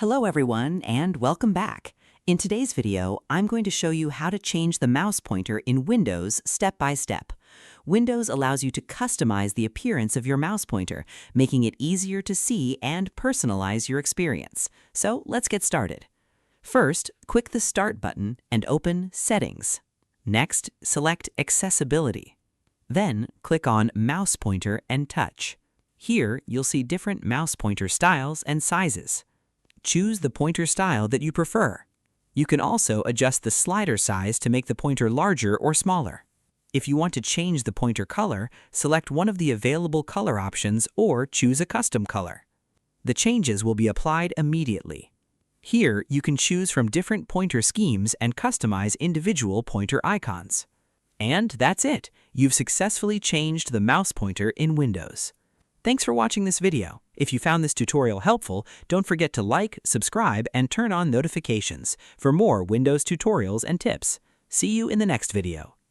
Hello everyone, and welcome back. In today's video, I'm going to show you how to change the mouse pointer in Windows step by step. Windows allows you to customize the appearance of your mouse pointer, making it easier to see and personalize your experience. So let's get started. First, click the Start button and open Settings. Next, select Accessibility. Then, click on Mouse Pointer and Touch. Here, you'll see different mouse pointer styles and sizes. Choose the pointer style that you prefer. You can also adjust the slider size to make the pointer larger or smaller. If you want to change the pointer color, select one of the available color options or choose a custom color. The changes will be applied immediately. Here, you can choose from different pointer schemes and customize individual pointer icons. And that's it! You've successfully changed the mouse pointer in Windows. Thanks for watching this video. If you found this tutorial helpful, don't forget to like, subscribe, and turn on notifications for more Windows tutorials and tips. See you in the next video.